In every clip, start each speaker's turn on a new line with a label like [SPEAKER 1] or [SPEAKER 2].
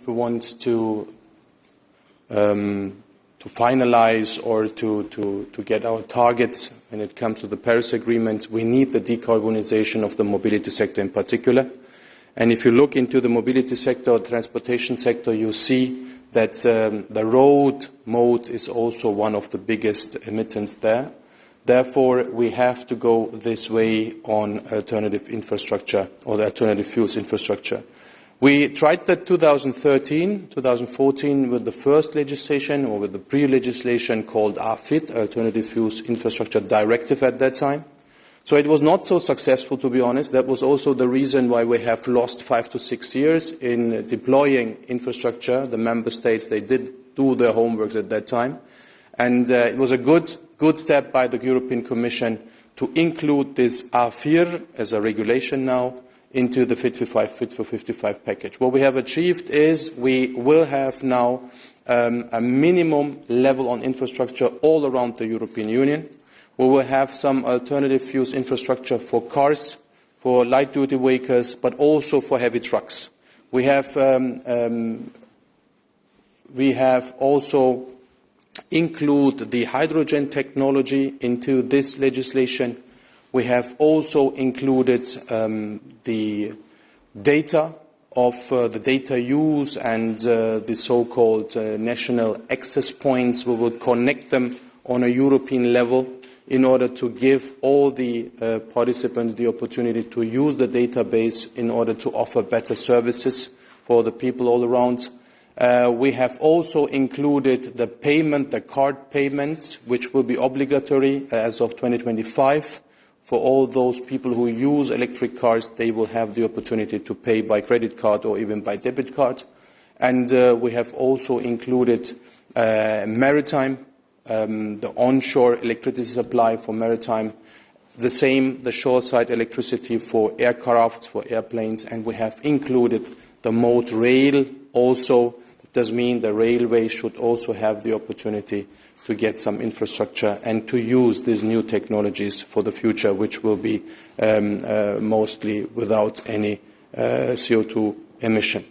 [SPEAKER 1] we want to finalize or to get our targets when it comes to the Paris Agreement, we need the decarbonization of the mobility sector in particular. And if you look into the mobility sector or transportation sector, you see that the road mode is also one of the biggest emittents there. Therefore, we have to go this way on alternative infrastructure or the alternative fuels infrastructure. We tried that 2014 with the first legislation or with the pre-legislation called RFID, Alternative Fuels Infrastructure Directive at that time. So it was not so successful, to be honest. That was also the reason why we have lost 5 to 6 years in deploying infrastructure. The member states, they did do their homework at that time. And it was a good step by the European Commission to include this RFIR as a regulation now into the Fit for 55 package. What we have achieved is we will have now a minimum level on infrastructure all around the European Union. We will have some alternative fuels infrastructure for cars, for light-duty vehicles, but also for heavy trucks. We have also include the hydrogen technology into this legislation. We have also included the data of the data use and the so-called national access points. We will connect them on a European level in order to give all the participants the opportunity to use the database in order to offer better services for the people all around. We have also included the payment, the card payment, which will be obligatory as of 2025. For all those people who use electric cars, they will have the opportunity to pay by credit card or even by debit card. And we have also included maritime, the onshore electricity supply for maritime, the same, the shoreside electricity for aircrafts, for airplanes, and we have included the mode rail also. It does mean the railway should also have the opportunity to get some infrastructure and to use these new technologies for the future, which will be mostly without any CO2 emission.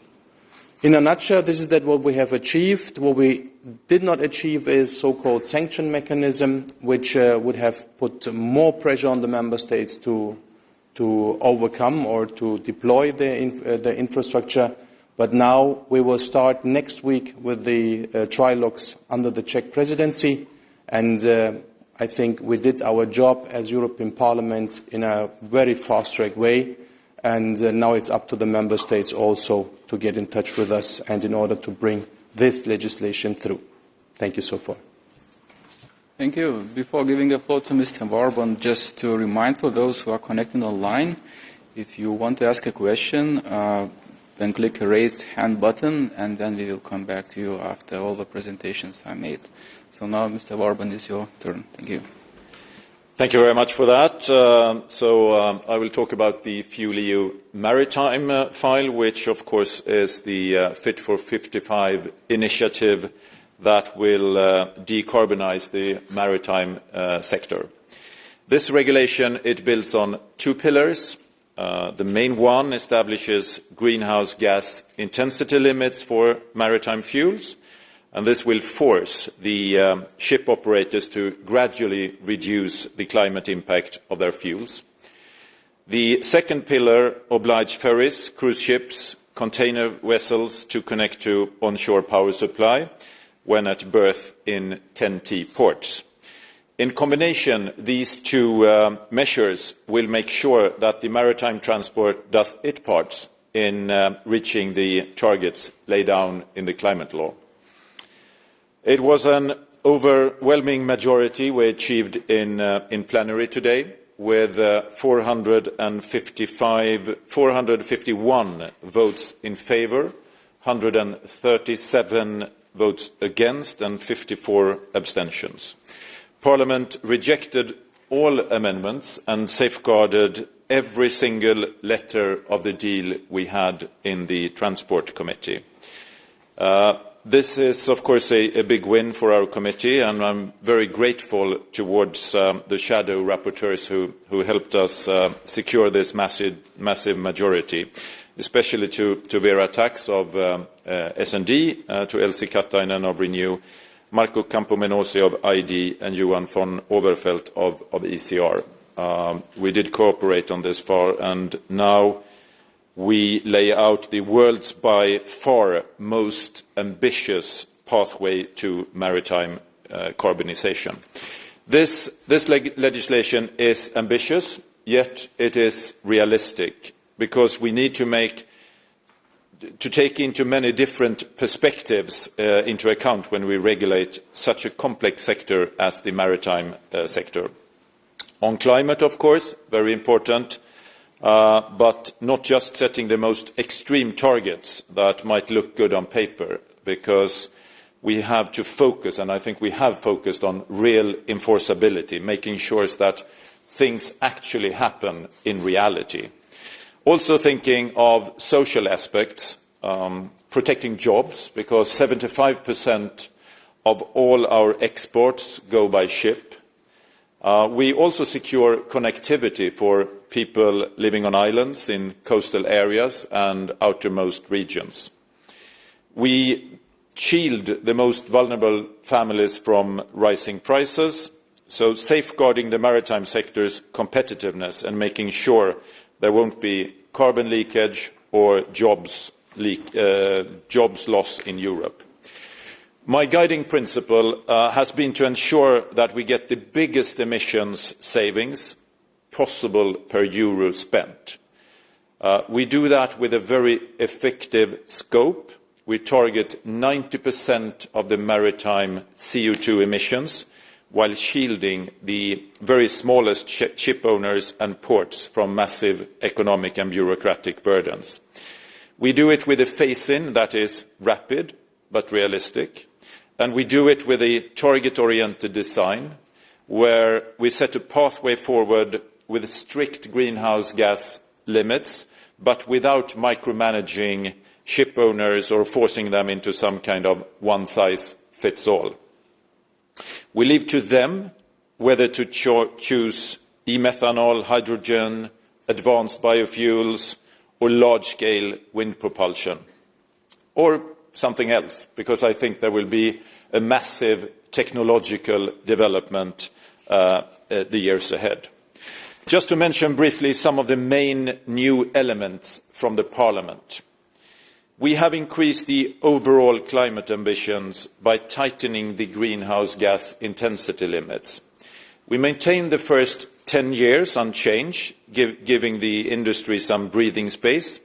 [SPEAKER 1] In a nutshell, this is what we have achieved. What we did not achieve is so-called sanction mechanism, which would have put more pressure on the member states to overcome or to deploy the infrastructure. But now we will start next week with the trilogues under the Czech presidency, and I think we did our job as European Parliament in a very fast-track way, and now it's up to the member states also to get in touch with us and in order to bring this legislation through. Thank you so far.
[SPEAKER 2] Thank you. Before giving the floor to Mr. Warborn, just to remind for those who are connecting online, if you want to ask a question, then click the raise hand button, and then we will come back to you after all the presentations are made. So now, Mr. Warborn, it's your turn. Thank you.
[SPEAKER 3] Thank you very much for that. I will talk about the FuelEU Maritime file, which, of course, is the Fit for 55 initiative that will decarbonize the maritime sector. This regulation, it builds on 2 pillars. The main one establishes greenhouse gas intensity limits for maritime fuels, and this will force the ship operators to gradually reduce the climate impact of their fuels. The second pillar obliges ferries, cruise ships, container vessels to connect to onshore power supply when at berth in TEN-T ports. In combination, these 2 measures will make sure that the maritime transport does its part in reaching the targets laid down in the climate law. It was an overwhelming majority we achieved in plenary today, with 451 votes in favour, 137 votes against and 54 abstentions. Parliament rejected all amendments and safeguarded every single letter of the deal we had in the Transport Committee. This is, of course, a big win for our committee, and I'm very grateful towards the shadow rapporteurs who helped us secure this massive majority. especially to Vera Tax of S&D, to Elsie Katainen of Renew, Marco Campomenosi of ID, and Johan von Overfelt of ECR. We did cooperate on this far, and now we lay out the world's by far most ambitious pathway to maritime carbonization. This legislation is ambitious, yet it is realistic, because we need to take into many different perspectives into account when we regulate such a complex sector as the maritime sector. On climate, of course, very important, but not just setting the most extreme targets that might look good on paper, because we have to focus, and I think we have focused on real enforceability, making sure that things actually happen in reality. Also thinking of social aspects, protecting jobs, because 75% of all our exports go by ship. We also secure connectivity for people living on islands in coastal areas and outermost regions. We shield the most vulnerable families from rising prices, so safeguarding the maritime sector's competitiveness and making sure there won't be carbon leakage or jobs loss in Europe. My guiding principle has been to ensure that we get the biggest emissions savings possible per euro spent. We do that with a very effective scope. We target 90% of the maritime CO2 emissions, while shielding the very smallest ship owners and ports from massive economic and bureaucratic burdens. We do it with a phase-in that is rapid but realistic, and we do it with a target-oriented design where we set a pathway forward with strict greenhouse gas limits, but without micromanaging ship owners or forcing them into some kind of one-size-fits-all. We leave to them whether to choose e-methanol, hydrogen, advanced biofuels, or large-scale wind propulsion, or something else, because I think there will be a massive technological development the years ahead. Just to mention briefly some of the main new elements from the Parliament. We have increased the overall climate ambitions by tightening the greenhouse gas intensity limits. We maintain the first 10 years unchanged, giving the industry some breathing space,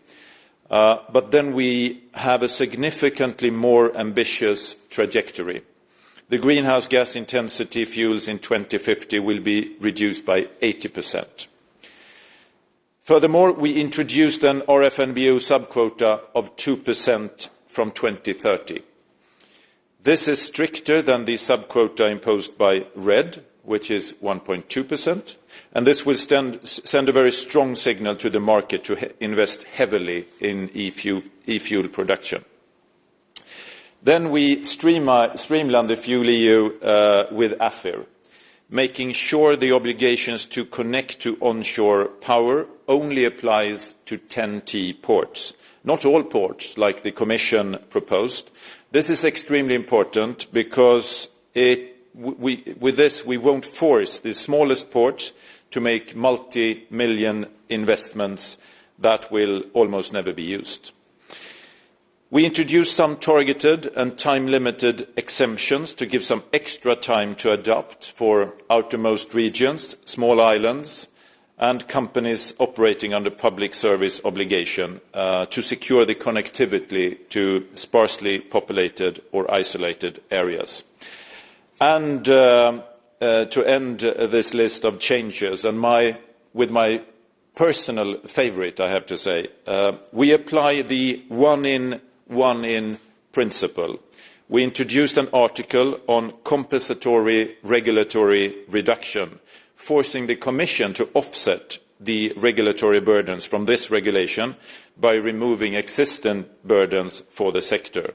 [SPEAKER 3] but then we have a significantly more ambitious trajectory. The greenhouse gas intensity fuels in 2050 will be reduced by 80%. Furthermore, we introduced an RFNBO subquota of 2% from 2030. This is stricter than the subquota imposed by RED, which is 1.2%, and this will send a very strong signal to the market to invest heavily in e-fuel production. Then we streamline the FuelEU with AFIR, making sure the obligations to connect to onshore power only applies to 10T ports, not all ports like the Commission proposed. This is extremely important because with this we won't force the smallest ports to make multi-million investments that will almost never be used. We introduced some targeted and time-limited exemptions to give some extra time to adapt for outermost regions, small islands, and companies operating under public service obligation to secure the connectivity to sparsely populated or isolated areas. And to end this list of changes, and with my personal favorite, I have to say, we apply the one-in, one-in principle. We introduced an article on compensatory regulatory reduction, forcing the Commission to offset the regulatory burdens from this regulation by removing existing burdens for the sector.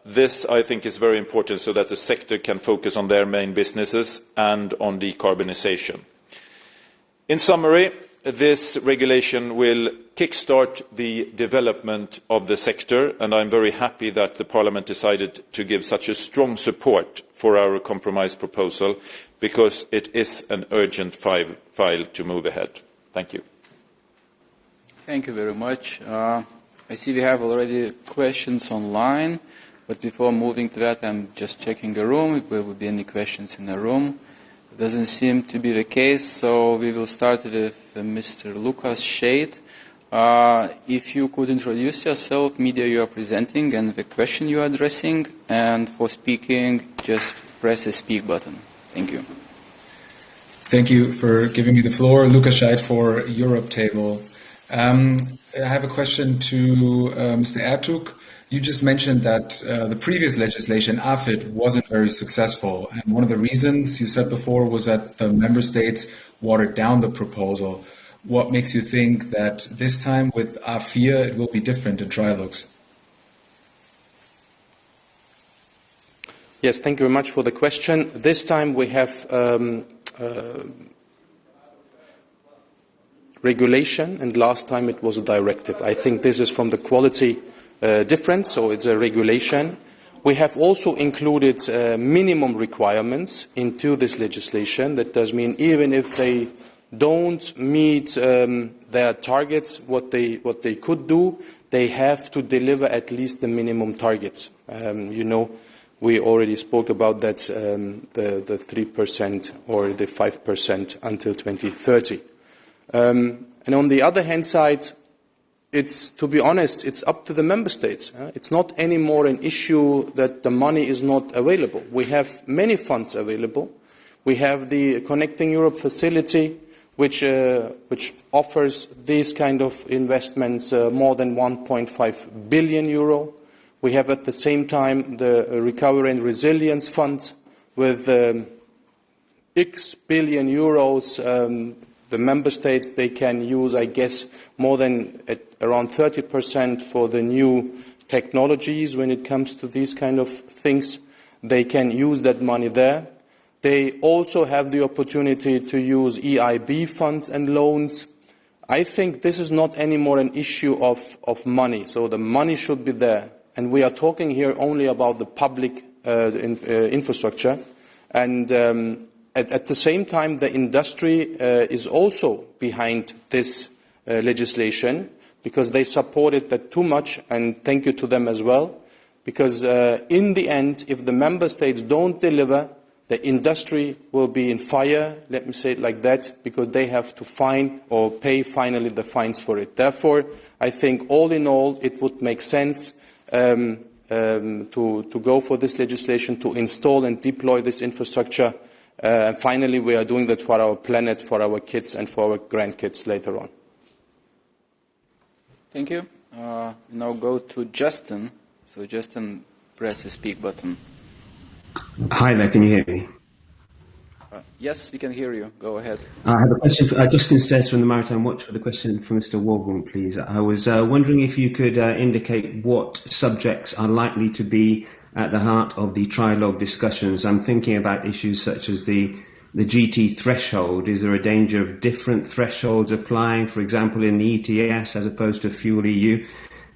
[SPEAKER 3] This, I think, is very important so that the sector can focus on their main businesses and on decarbonisation. In summary, this regulation will kickstart the development of the sector, and I'm very happy that the Parliament decided to give such a strong support for our compromise proposal, because it is an urgent file to move ahead. Thank you.
[SPEAKER 2] Thank you very much. I see we have already questions online, but before moving to that, I'm just checking the room, if there will be any questions in the room. It doesn't seem to be the case, so we will start with Mr. Lucas Shade. If you could introduce yourself, media you are presenting, and the question you are addressing, and for speaking, just press the speak button. Thank you.
[SPEAKER 4] Thank you for giving me the floor. Lucas Scheidt for Europe Table. I have a question to Mr. Ertug. You just mentioned that the previous legislation, AFID, wasn't very successful. And one of the reasons you said before was that the member states watered down the proposal. What makes you think that this time with A4 it will be different in trilogues?
[SPEAKER 1] Yes, thank you very much for the question. This time we have regulation, and last time it was a directive. I think this is from the quality difference, so it's a regulation. We have also included minimum requirements into this legislation. That does mean even if they don't meet their targets, what they could do, they have to deliver at least the minimum targets. We already spoke about that, the 3% or the 5% until 2030. And on the other hand side, to be honest, it's up to the member states. It's not anymore an issue that the money is not available. We have many funds available. We have the Connecting Europe facility, which offers these kind of investments, more than 1.5 billion euro. We have at the same time the Recovery and Resilience Fund with X billion euros. The member states, they can use, I guess, more than around 30% for the new technologies when it comes to these kind of things. They can use that money there. They also have the opportunity to use EIB funds and loans. I think this is not anymore an issue of money, so the money should be there. And we are talking here only about the public infrastructure. And at the same time, the industry is also behind this legislation, because they supported that too much, and thank you to them as well. Because in the end, if the member states don't deliver, the industry will be in fire, let me say it like that, because they have to fine or pay finally the fines for it. Therefore, I think all in all, it would make sense to go for this legislation, to install and deploy this infrastructure. And finally, we are doing that for our planet, for our kids and for our grandkids later on.
[SPEAKER 2] Thank you. Now go to Justin. So Justin, press the speak button.
[SPEAKER 5] Hi there, can you hear me?
[SPEAKER 2] Yes, we can hear you. Go ahead.
[SPEAKER 5] I have a question for Justin Stairs from the Maritime Watch for the question for Mr. Warburton, please. I was wondering if you could indicate what subjects are likely to be at the heart of the trilogue discussions. I'm thinking about issues such as the GT threshold. Is there a danger of different thresholds applying, for example, in the ETS as opposed to Fuel EU?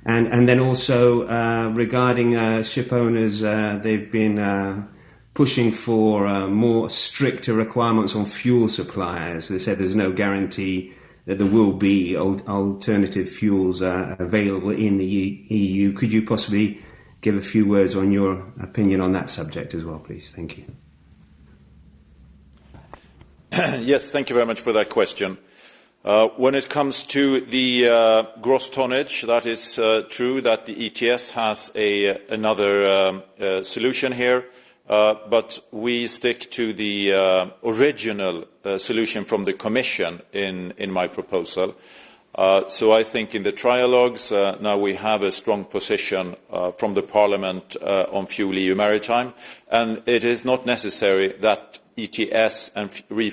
[SPEAKER 5] And then also regarding ship owners, they've been pushing for more stricter requirements on fuel suppliers. They said there's no guarantee that there will be alternative fuels available in the EU. Could you possibly give a few words on your opinion on that subject as well, please? Thank you.
[SPEAKER 3] Yes, thank you very much for that question. When it comes to the gross tonnage, that is true that the ETS has another solution here, but we stick to the original solution from the Commission in my proposal. So I think in the trialogues now we have a strong position from the Parliament on Fuel EU Maritime, and it is not necessary that ETS and the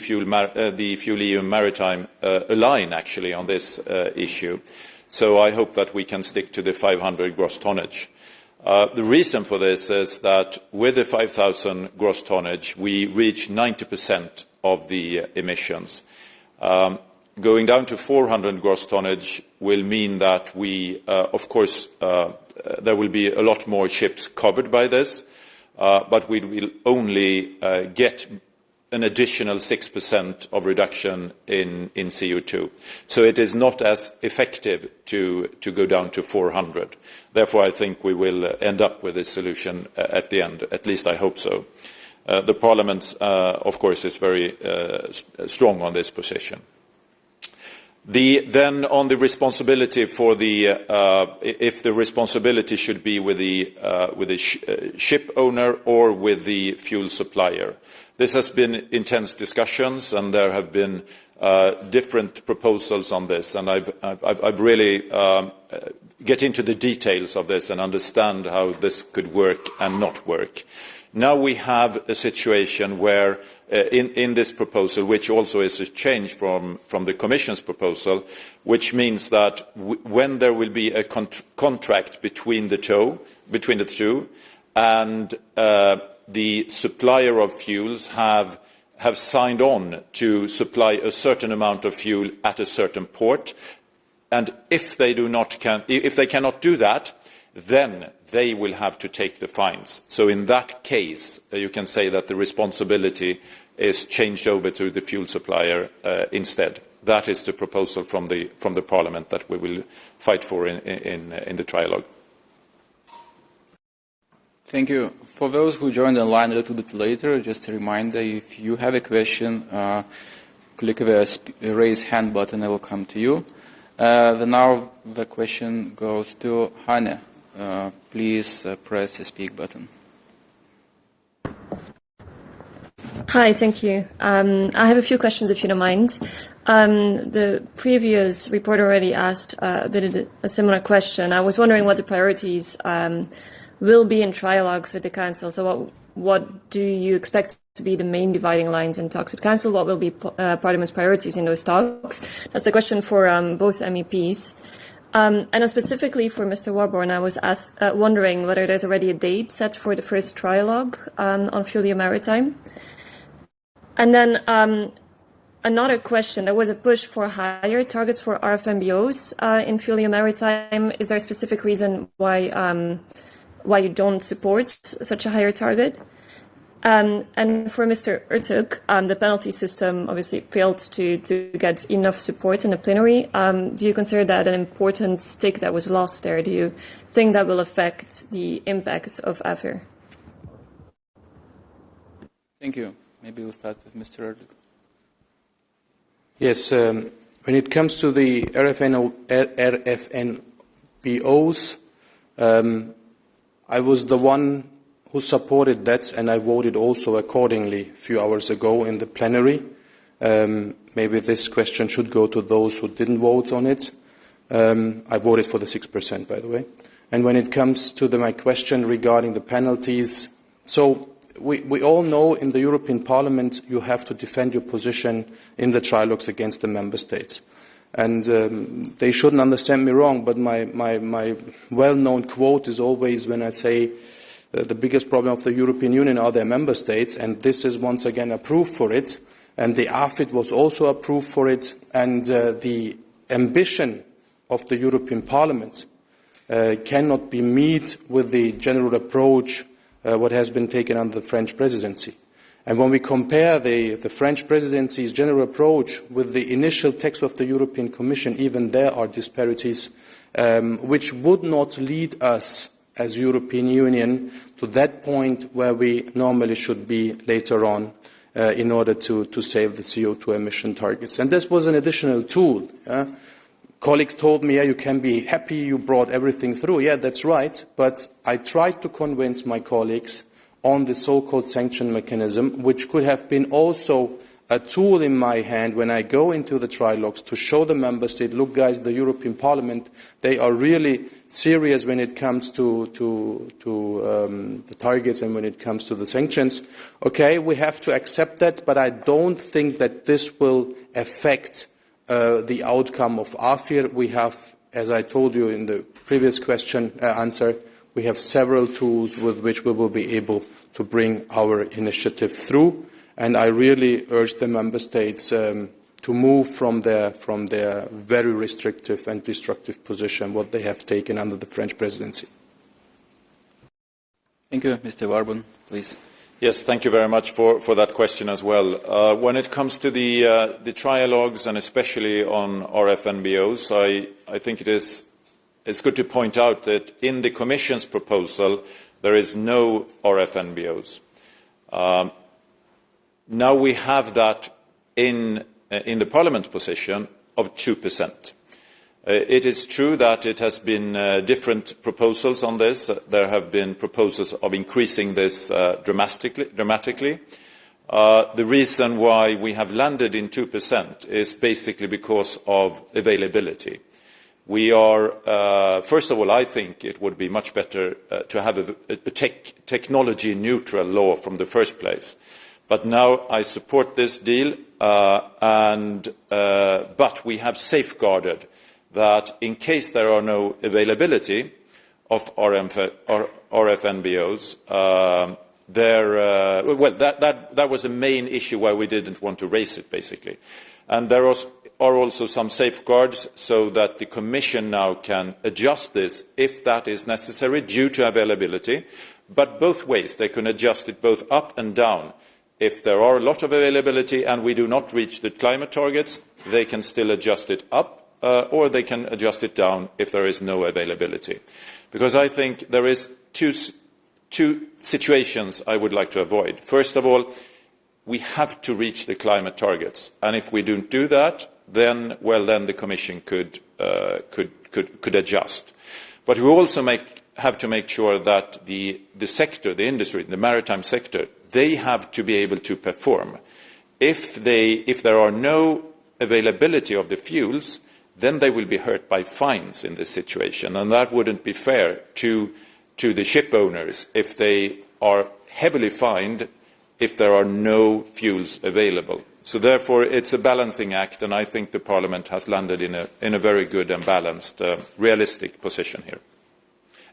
[SPEAKER 3] Fuel EU Maritime align actually on this issue. So I hope that we can stick to the 500 gross tonnage. The reason for this is that with the 5,000 gross tonnage we reach 90% of the emissions. going down to 400 gross tonnage will mean that we, of course, there will be a lot more ships covered by this, but we will only get an additional 6% of reduction in CO2. So it is not as effective to go down to 400. Therefore, I think we will end up with this solution at the end. At least I hope so. The Parliament, of course, is very strong on this position. Then on the responsibility for if the responsibility should be with the ship owner or with the fuel supplier. This has been intense discussions, and there have been different proposals on this. And I've really get into the details of this and understand how this could work and not work. Now we have a situation where, in this proposal, which also is a change from the Commission's proposal, which means that when there will be a contract between the two, and the supplier of fuels have signed on to supply a certain amount of fuel at a certain port, and if they cannot do that, then they will have to take the fines. So in that case, you can say that the responsibility is changed over to the fuel supplier instead. That is the proposal from the Parliament that we will fight for in the trialogue.
[SPEAKER 2] Thank you. For those who joined online a little bit later, just a reminder, if you have a question, click the raise hand button, I will come to you. Now the question goes to Hannah. Please press the speak button.
[SPEAKER 6] Hi, thank you. I have a few questions, if you don't mind. The previous report already asked a similar question. I was wondering what the priorities will be in trialogues with the Council. So what do you expect to be the main dividing lines in talks with Council? What will be Parliament's priorities in those talks? That's a question for both MEPs. And specifically for Mr. Warborn, I was wondering whether there's already a date set for the first trialogue on Fuel Maritime. And then another question, there was a push for higher targets for RFMBOs in Fuel Maritime. Is there a specific reason why you don't support such a higher target? And for Mr. Ertug, the penalty system obviously failed to get enough support in the plenary. Do you consider that an important stake that was lost there? Do you think that will affect the impacts of AFIR?
[SPEAKER 2] Thank you. Maybe we'll start with Mr. Ertug.
[SPEAKER 1] Yes, when it comes to the RFNBOs, I was the one who supported that, and I voted also accordingly a few hours ago in the plenary. Maybe this question should go to those who didn't vote on it. I voted for the 6%, by the way. And when it comes to my question regarding the penalties, so we all know in the European Parliament you have to defend your position in the trilogues against the member states. And they shouldn't understand me wrong, but my well-known quote is always when I say the biggest problem of the European Union are their member states, and this is once again a proof for it. And the AFID was also a proof for it. And the ambition of the European Parliament cannot be met with the general approach what has been taken under the French presidency. And when we compare the French presidency's general approach with the initial text of the European Commission, even there are disparities which would not lead us as European Union to that point where we normally should be later on in order to save the CO2 emission targets. And this was an additional tool. Colleagues told me, yeah, you can be happy you brought everything through. Yeah, that's right. But I tried to convince my colleagues on the so-called sanction mechanism, which could have been also a tool in my hand when I go into the trilogues to show the member state, look guys, the European Parliament, they are really serious when it comes to the targets and when it comes to the sanctions. Okay, we have to accept that, but I don't think that this will affect the outcome of AFIR. We have, as I told you in the previous question answer, we have several tools with which we will be able to bring our initiative through. And I really urge the member states to move from their very restrictive and destructive position what they have taken under the French presidency.
[SPEAKER 2] Thank you. Mr. Warburton, please.
[SPEAKER 3] Yes, thank you very much for that question as well. When it comes to the trialogues, and especially on RFNBOs, I think it's good to point out that in the Commission's proposal, there is no RFNBOs. Now we have that in the Parliament position of 2%. It is true that it has been different proposals on this. There have been proposals of increasing this dramatically. The reason why we have landed in 2% is basically because of availability. We are, first of all, I think it would be much better to have a technology-neutral law from the first place. But now I support this deal, but we have safeguarded that in case there are no availability of RFNBOs, that was the main issue why we didn't want to raise it, basically. And there are also some safeguards so that the Commission now can adjust this if that is necessary due to availability, but both ways. They can adjust it both up and down. If there are a lot of availability and we do not reach the climate targets, they can still adjust it up, or they can adjust it down if there is no availability. Because I think there is two situations I would like to avoid. First of all, we have to reach the climate targets, and if we don't do that, then the Commission could adjust. But we also have to make sure that the sector, the industry, the maritime sector, they have to be able to perform. If there are no availability of the fuels, then they will be hurt by fines in this situation, and that wouldn't be fair to the ship owners if they are heavily fined if there are no fuels available. So therefore, it's a balancing act, and I think the Parliament has landed in a very good and balanced, realistic position here.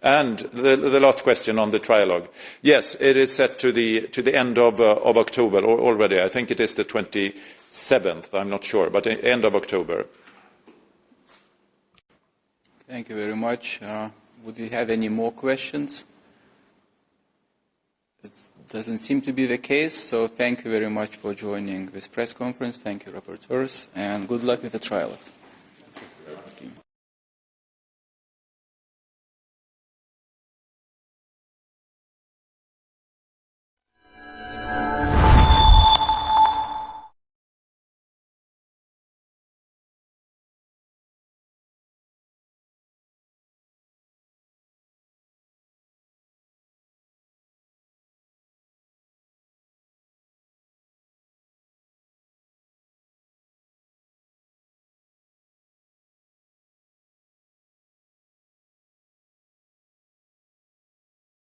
[SPEAKER 3] And the last question on the trialogue. Yes, it is set to the end of October already. I think it is the 27th, I'm not sure, but the end of October.
[SPEAKER 2] Thank you very much. Would you have any more questions? It doesn't seem to be the case, so thank you very much for joining this press conference. Thank you, rapporteurs, and good luck with the trialogues.